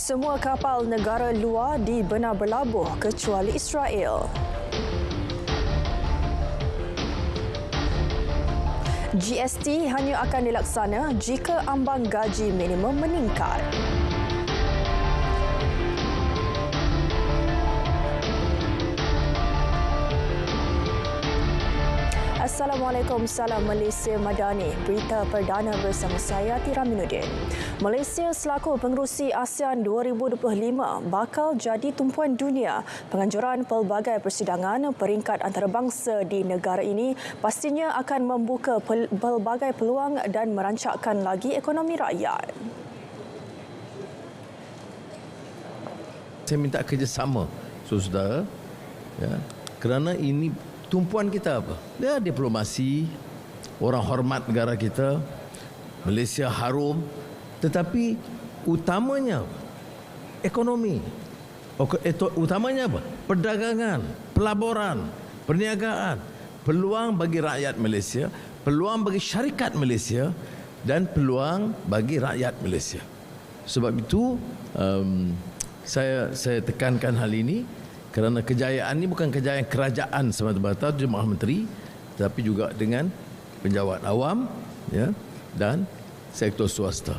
Semua kapal negara luar dibenar berlabuh kecuali Israel. GST hanya akan dilaksana jika ambang gaji minimum meningkat. Assalamualaikum, salam Malaysia Madani. Berita perdana bersama saya Tira Minuddin. Malaysia selaku pengerusi ASEAN 2025 bakal jadi tumpuan dunia penganjuran pelbagai persidangan peringkat antarabangsa di negara ini pastinya akan membuka pelbagai peluang dan merancakkan lagi ekonomi rakyat. Saya minta kerjasama, saudara, ya, kerana ini tumpuan kita apa? Dia diplomasi, orang hormat negara kita, Malaysia harum, tetapi utamanya ekonomi. Utamanya apa? Perdagangan, pelaburan, perniagaan, peluang bagi rakyat Malaysia, peluang bagi syarikat Malaysia dan peluang bagi rakyat Malaysia. Sebab itu saya tekankan hal ini. Kerana kejayaan ini bukan kejayaan kerajaan semata-mata Jemaah Menteri, tetapi juga dengan penjawat awam, ya, dan sektor swasta.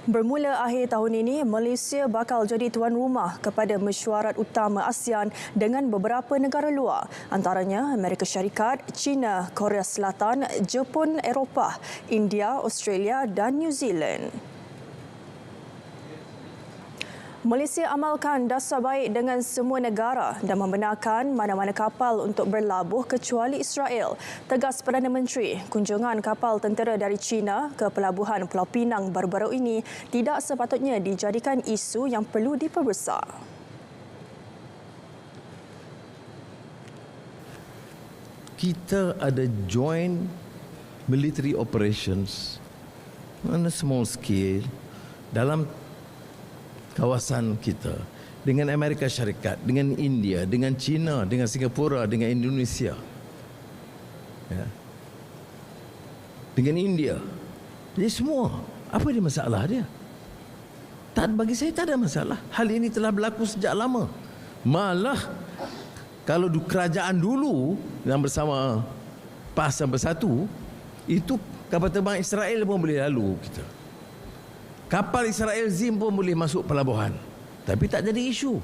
Bermula akhir tahun ini, Malaysia bakal jadi tuan rumah kepada mesyuarat utama ASEAN dengan beberapa negara luar, antaranya Amerika Syarikat, China, Korea Selatan, Jepun, Eropah, India, Australia dan New Zealand. Malaysia amalkan dasar baik dengan semua negara dan membenarkan mana-mana kapal untuk berlabuh kecuali Israel. Tegas Perdana Menteri, kunjungan kapal tentera dari China ke pelabuhan Pulau Pinang baru-baru ini tidak sepatutnya dijadikan isu yang perlu diperbesar. Kita ada joint military operations on a small scale dalam kawasan kita dengan Amerika Syarikat, dengan India, dengan China, dengan Singapura, dengan Indonesia, ya, dengan India. Jadi semua, apa dia masalah dia? Bagi saya tak ada masalah. Hal ini telah berlaku sejak lama. Malah kalau kerajaan dulu yang bersama PAS dan Bersatu, itu kapal terbang Israel pun boleh lalu kita. Kapal Israel Zim pun boleh masuk pelabuhan. Tapi tak jadi isu.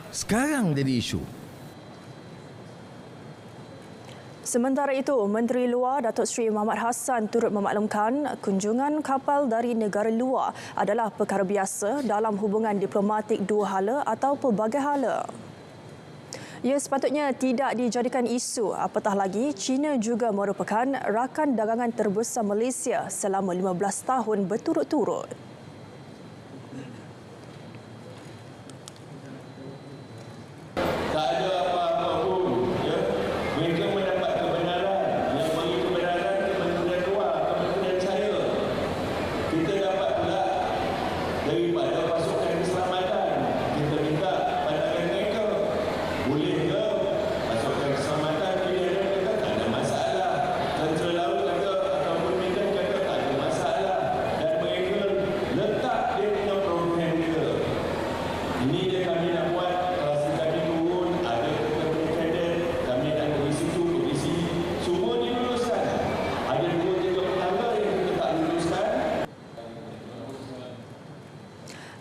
Sekarang jadi isu. Sementara itu, Menteri Luar Datuk Seri Mohamad Hassan turut memaklumkan kunjungan kapal dari negara luar adalah perkara biasa dalam hubungan diplomatik dua hala atau pelbagai hala. Ia sepatutnya tidak dijadikan isu, apatah lagi China juga merupakan rakan dagangan terbesar Malaysia selama 15 tahun berturut-turut. Tak ada apa-apa pun, ya. Mereka mendapat kebenaran. Yang bagi kebenaran ke Kementerian Luar, Kementerian saya. Kita dapat pula daripada pasukan keselamatan. Kita minta pandangan mereka. Boleh ke pasukan keselamatan pilihan mereka tak ada masalah. Tentera laut kata ataupun medan kata tak ada masalah. Dan mereka letak dia punya program dia. Ini dia kami nak buat. Kalau sekali turun ada kadet, kami nak komisi tu, komisi semua diluluskan. Ada 2-3 petangga yang kita tak luluskan.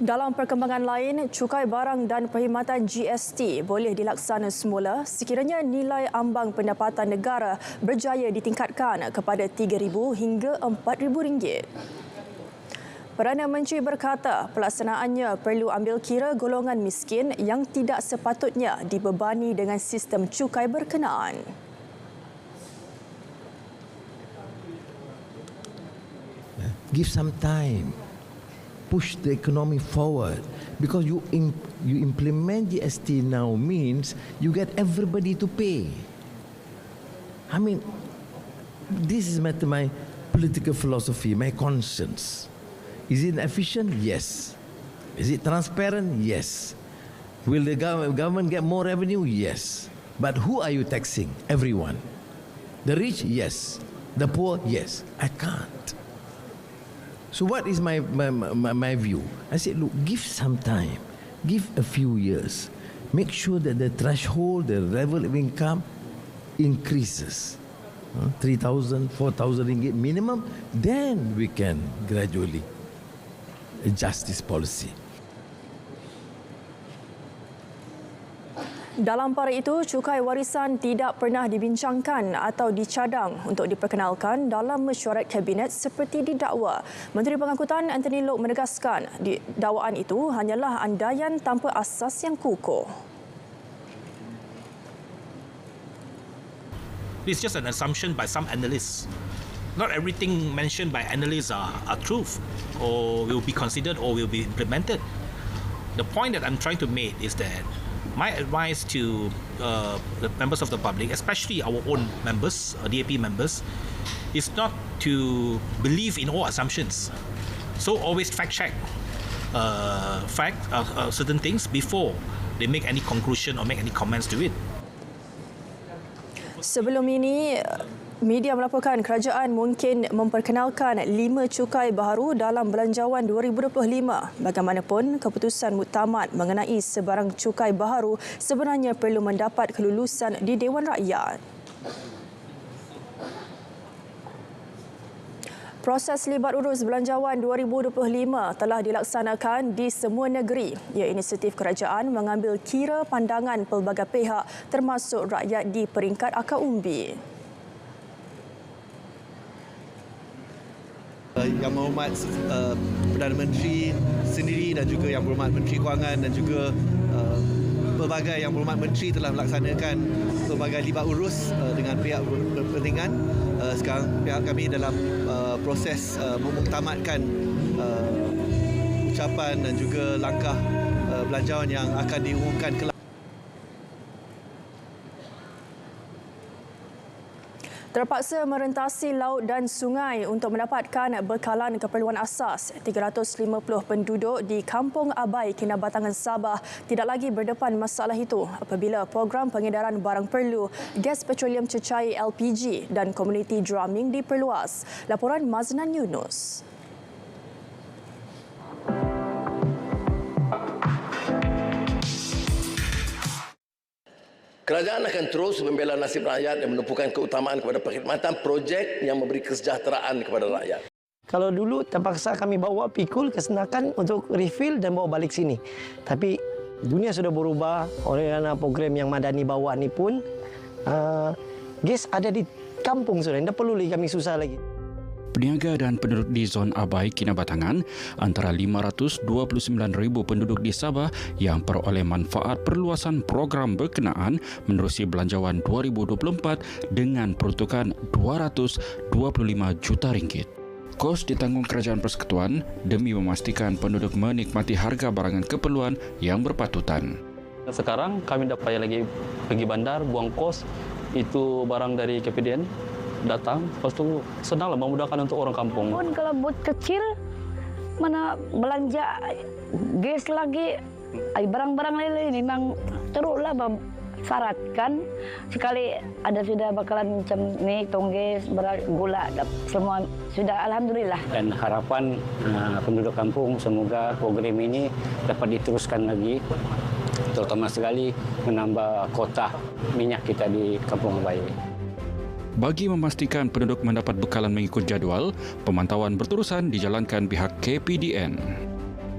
Dalam perkembangan lain, cukai barang dan perkhidmatan GST boleh dilaksana semula sekiranya nilai ambang pendapatan negara berjaya ditingkatkan kepada RM3,000 hingga RM4,000. Perdana Menteri berkata pelaksanaannya perlu ambil kira golongan miskin yang tidak sepatutnya dibebani dengan sistem cukai berkenaan. Give some time. Push the economy forward, because you implement GST now means you get everybody to pay. I mean, this is my political philosophy, my conscience. Is it efficient? Yes. Is it transparent? Yes. Will the government get more revenue? Yes. But who are you taxing? Everyone. The rich? Yes. The poor? Yes. I can't. So what is my view? I said, look, give some time, give a few years, make sure that the threshold, the level of income increases. 3,000, 4,000 ringgit minimum, then we can gradually adjust this policy. Dalam para itu, cukai warisan tidak pernah dibincangkan atau dicadang untuk diperkenalkan dalam mesyuarat Kabinet seperti didakwa. Menteri Pengangkutan Anthony Loke menegaskan dakwaan itu hanyalah andaian tanpa asas yang kukuh. It's just an assumption by some analysts. Not everything mentioned by analysts are truth or will be considered or will be implemented. The point that I'm trying to make is that my advice to the members of the public, especially our own members, DAP members, is not to believe in all assumptions. So always fact-check certain things before they make any conclusion or make any comments to it. Sebelum ini, media melaporkan kerajaan mungkin memperkenalkan 5 cukai baharu dalam Belanjawan 2025. Bagaimanapun, keputusan muktamad mengenai sebarang cukai baharu sebenarnya perlu mendapat kelulusan di Dewan Rakyat. Proses libat urus Belanjawan 2025 telah dilaksanakan di semua negeri. Ia inisiatif kerajaan mengambil kira pandangan pelbagai pihak termasuk rakyat di peringkat akar umbi. Yang berhormat Perdana Menteri sendiri dan juga Yang Berhormat Menteri Kewangan dan juga pelbagai Yang Berhormat Menteri telah melaksanakan pelbagai libat urus dengan pihak berkepentingan. Sekarang pihak kami dalam proses memuktamadkan ucapan dan juga langkah belanjawan yang akan diumumkan kelak. Terpaksa merentasi laut dan sungai untuk mendapatkan bekalan keperluan asas. 350 penduduk di Kampung Abai, Kinabatangan, Sabah tidak lagi berdepan masalah itu apabila program pengedaran barang perlu, gas petroleum cecair LPG dan komuniti drumming diperluas. Laporan Maznan Yunus. Kerajaan akan terus membela nasib rakyat dan menumpukan keutamaan kepada perkhidmatan projek yang memberi kesejahteraan kepada rakyat. Kalau dulu terpaksa kami bawa pikul ke Senakan untuk refill dan bawa balik sini. Tapi dunia sudah berubah. Oleh kerana program yang Madani bawa ni pun, gas ada di kampung sudah. Tidak perlu lagi kami susah lagi. Peniaga dan penduduk di zon Abai, Kinabatangan, antara 529,000 penduduk di Sabah yang peroleh manfaat perluasan program berkenaan menerusi Belanjawan 2024 dengan peruntukan RM225 juta. Kos ditanggung Kerajaan Persekutuan demi memastikan penduduk menikmati harga barangan keperluan yang berpatutan. Sekarang kami tak payah lagi pergi bandar, buang kos, itu barang dari KPDN datang, lepas tu senanglah memudahkan untuk orang kampung. Pun kalau buat kecil, mana belanja gas lagi, barang-barang lain memang teruklah syaratkan. Sekali ada sudah bakalan macam ni, tongges, gula, semua sudah alhamdulillah. Dan harapan penduduk kampung semoga program ini dapat diteruskan lagi, terutama sekali menambah kota minyak kita di Kampung Abai. Bagi memastikan penduduk mendapat bekalan mengikut jadual, pemantauan berterusan dijalankan pihak KPDN.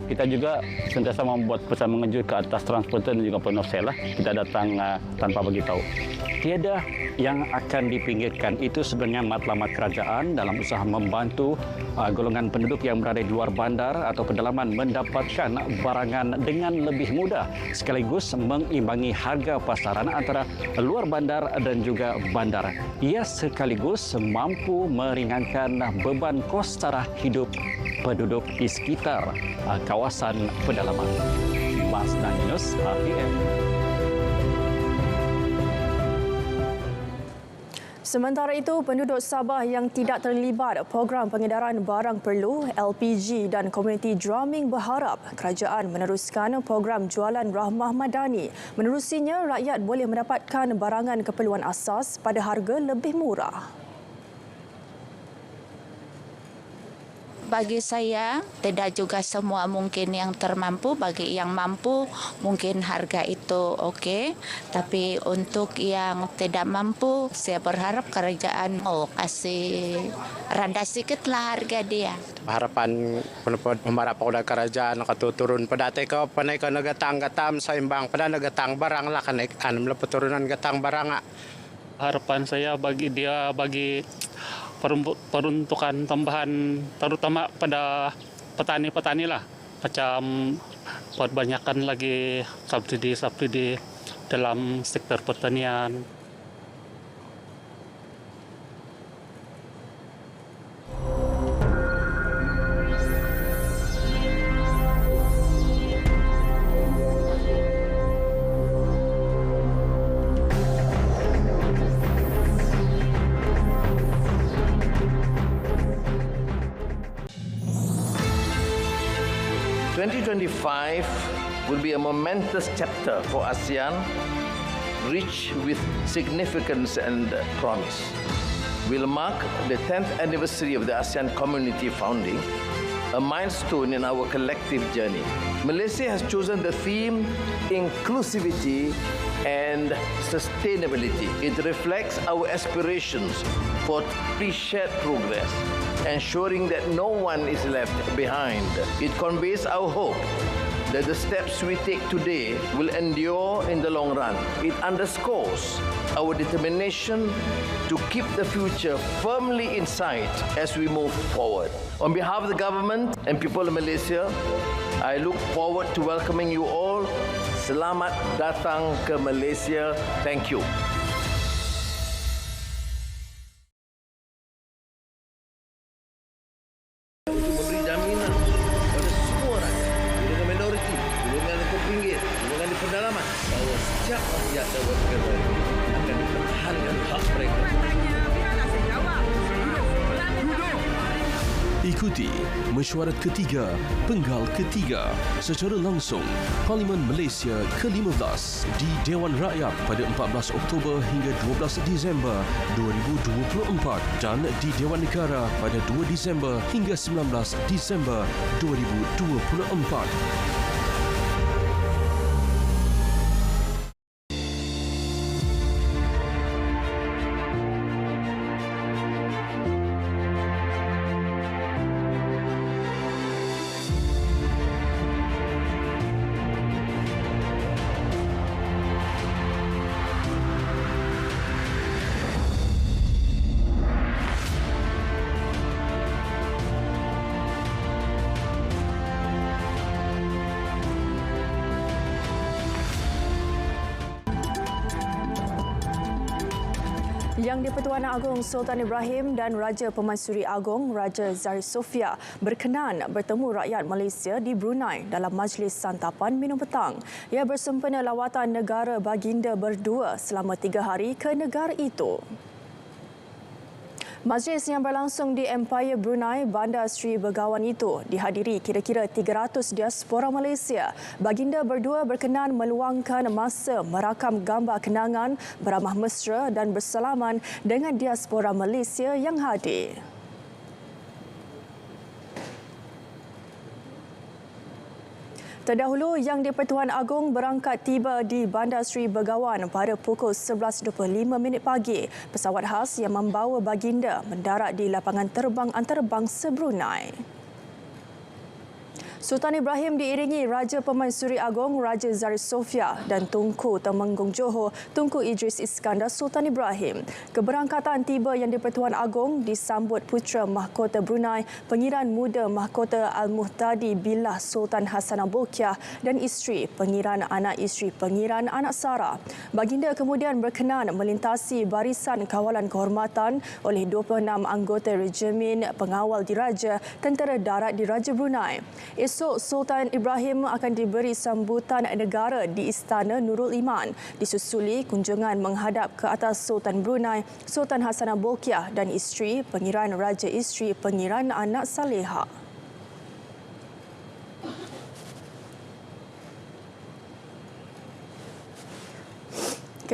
Kita juga sentiasa membuat pesan mengejut ke atas transporter dan juga penosel. Kita datang tanpa beritahu. Tiada yang akan dipinggirkan. Itu sebenarnya matlamat kerajaan dalam usaha membantu golongan penduduk yang berada di luar bandar atau pedalaman mendapatkan barangan dengan lebih mudah, sekaligus mengimbangi harga pasaran antara luar bandar dan juga bandar. Ia sekaligus mampu meringankan beban kos taraf hidup penduduk di sekitar kawasan pedalaman. Maznan Yunus, RTM. Sementara itu, penduduk Sabah yang tidak terlibat program pengedaran barang perlu, LPG dan komuniti drumming berharap kerajaan meneruskan program jualan Rahmah Madani. Menerusinya, rakyat boleh mendapatkan barangan keperluan asas pada harga lebih murah. bagi saya tidak juga semua mungkin yang termampu. Bagi yang mampu mungkin harga itu okey, tapi untuk yang tidak mampu saya berharap kerajaan mau kasih rendah sikitlah harga dia. Harapan memarap pada kerajaan katu turun pada teko panai kana gatang saimbang pada gatang barang lah kan melepas turunan gatang barang. Harapan saya bagi peruntukan tambahan terutama pada petani-petani lah, macam perbanyakkan lagi subsidi dalam sektor pertanian. Will be a momentous chapter for ASEAN, rich with significance and promise. Will mark the 10th anniversary of the ASEAN Community founding, a milestone in our collective journey. Malaysia has chosen the theme inclusivity and sustainability. It reflects our aspirations for shared progress, ensuring that no one is left behind. It conveys our hope that the steps we take today will endure in the long run. It underscores our determination to keep the future firmly in sight as we move forward. On behalf of the government and people of Malaysia, I look forward to welcoming you all. Selamat datang ke Malaysia. Thank you. Memberi jaminan pada semua rakyat, golongan minoriti, golongan terpinggir, golongan di pedalaman, bahawa setiap rakyat dan warga negara akan dipertahankan hak mereka. Ikuti mesyuarat ketiga, penggal ketiga secara langsung Parlimen Malaysia ke-15 di Dewan Rakyat pada 14 Oktober hingga 12 Disember 2024 dan di Dewan Negara pada 2 Disember hingga 19 Disember 2024. Yang di-Pertuanan Agong Sultan Ibrahim dan Raja Pemansuri Agong Raja Zari Sofia berkenan bertemu rakyat Malaysia di Brunei dalam majlis santapan minum petang. Ia bersempena lawatan negara baginda berdua selama 3 hari ke negara itu. Majlis yang berlangsung di Empire Brunei Bandar Seri Begawan itu dihadiri kira-kira 300 diaspora Malaysia. Baginda berdua berkenan meluangkan masa merakam gambar kenangan, beramah mesra dan bersalaman dengan diaspora Malaysia yang hadir. Terdahulu, Yang di-Pertuan Agong berangkat tiba di Bandar Seri Begawan pada pukul 11.25 pagi. Pesawat khas yang membawa baginda mendarat di lapangan terbang antarabangsa Brunei. Sultan Ibrahim diiringi Raja Pemansuri Agong Raja Zari Sofia dan Tunku Temenggung Johor Tunku Idris Iskandar Sultan Ibrahim. Keberangkatan tiba Yang di-Pertuan Agong disambut Putera Mahkota Brunei, Pengiran Muda Mahkota Al-Muhtadi Billah Sultan Hassanah Bolkiah dan isteri Pengiran Anak Isteri Pengiran Anak Sara. Baginda kemudian berkenan melintasi barisan kawalan kehormatan oleh 26 anggota regimen pengawal diraja Tentera Darat Diraja Brunei. Esok, Sultan Ibrahim akan diberi sambutan negara di Istana Nurul Iman, disusuli kunjungan menghadap ke atas Sultan Brunei, Sultan Hassanah Bolkiah dan isteri Pengiran Raja Isteri Pengiran Anak Saleha.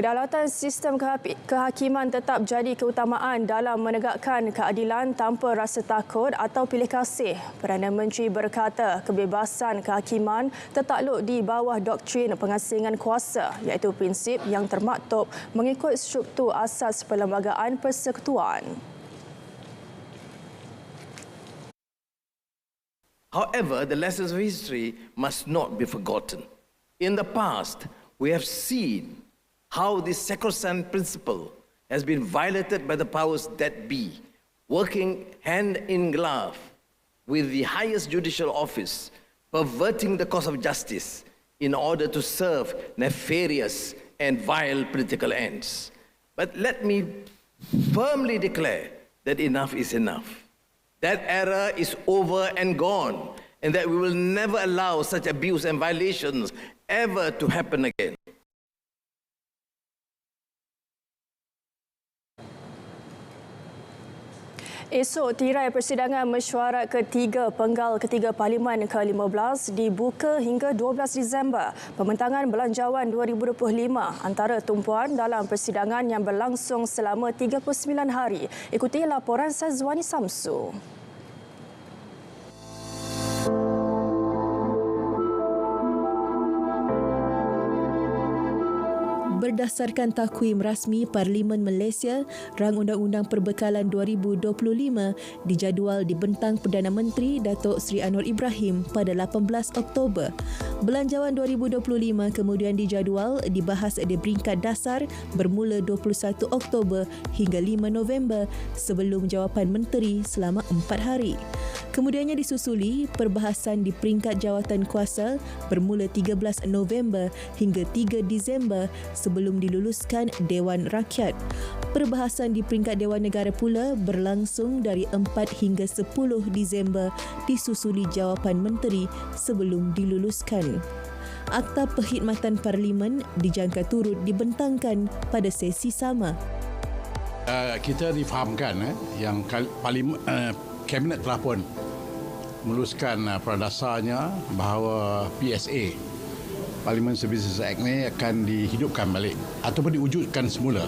Kedaulatan sistem kehakiman tetap jadi keutamaan dalam menegakkan keadilan tanpa rasa takut atau pilih kasih. Perdana Menteri berkata kebebasan kehakiman tertakluk di bawah doktrin pengasingan kuasa, iaitu prinsip yang termaktub mengikut struktur asas Perlembagaan Persekutuan. However, the lessons of history must not be forgotten. In the past, we have seen how this sacrosanct principle has been violated by the powers that be, working hand in glove with the highest judicial office, perverting the cause of justice in order to serve nefarious and vile political ends. But let me firmly declare that enough is enough. That era is over and gone, and that we will never allow such abuse and violations ever to happen again. Esok, tirai persidangan mesyuarat ketiga penggal ketiga Parlimen ke-15 dibuka hingga 12 Disember. Pembentangan Belanjawan 2025 antara tumpuan dalam persidangan yang berlangsung selama 39 hari. Ikuti laporan Sazwani Samsu. Berdasarkan takwim rasmi Parlimen Malaysia, Rang Undang-Undang Perbekalan 2025 dijadual dibentang Perdana Menteri Datuk Seri Anwar Ibrahim pada 18 Oktober. Belanjawan 2025 kemudian dijadual dibahas di peringkat dasar bermula 21 Oktober hingga 5 November sebelum jawapan menteri selama 4 hari. Kemudiannya disusuli perbahasan di peringkat jawatan kuasa bermula 13 November hingga 3 Disember sebelum diluluskan Dewan Rakyat. Perbahasan di peringkat Dewan Negara pula berlangsung dari 4 hingga 10 Disember disusuli jawapan menteri sebelum diluluskan. Akta Perkhidmatan Parlimen dijangka turut dibentangkan pada sesi sama. Kita difahamkan yang Kabinet telah pun meluluskan perdasarnya bahawa PSA, Parliament Services Act ni akan dihidupkan balik ataupun diwujudkan semula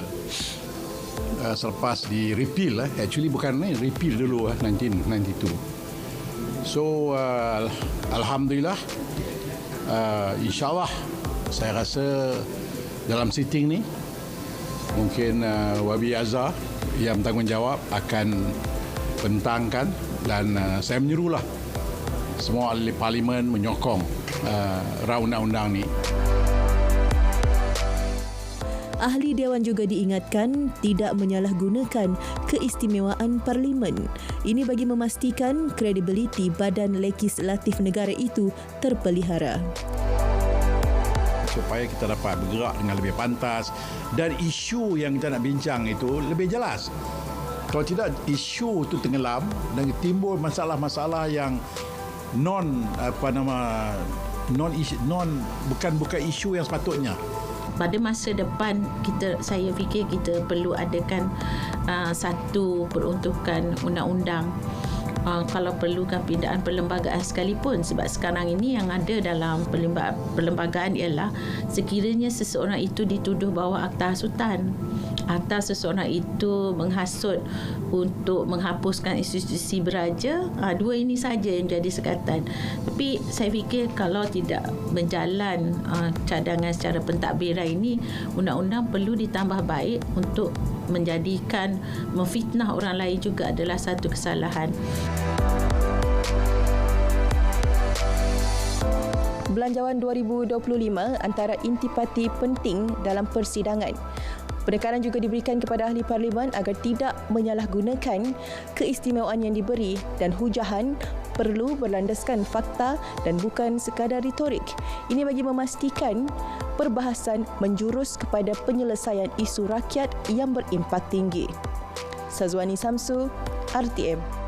selepas di repeal actually bukan repeal dulu 1992. So alhamdulillah, insyaallah saya rasa dalam sitting ni mungkin Wabi Azhar yang bertanggungjawab akan bentangkan dan saya menyerulah semua ahli parlimen menyokong rang undang-undang ni. Ahli Dewan juga diingatkan tidak menyalahgunakan keistimewaan Parlimen. Ini bagi memastikan kredibiliti badan legislatif negara itu terpelihara. Supaya kita dapat bergerak dengan lebih pantas dan isu yang kita nak bincang itu lebih jelas. Kalau tidak, isu itu tenggelam dan timbul masalah-masalah yang bukan isu yang sepatutnya. Pada masa depan saya fikir kita perlu adakan satu peruntukan undang-undang, kalau perlukan pindaan perlembagaan sekalipun, sebab sekarang ini yang ada dalam perlembagaan ialah sekiranya seseorang itu dituduh bawa akta hasutan atau seseorang itu menghasut untuk menghapuskan institusi beraja, dua ini saja yang jadi sekatan. Tapi saya fikir kalau tidak berjalan cadangan secara pentadbiran ini, undang-undang perlu ditambah baik untuk menjadikan memfitnah orang lain juga adalah satu kesalahan. Belanjawan 2025 antara intipati penting dalam persidangan. Penekanan juga diberikan kepada ahli parlimen agar tidak menyalahgunakan keistimewaan yang diberi dan hujahan perlu berlandaskan fakta dan bukan sekadar retorik. Ini bagi memastikan perbahasan menjurus kepada penyelesaian isu rakyat yang berimpak tinggi. Sazwani Samsu, RTM.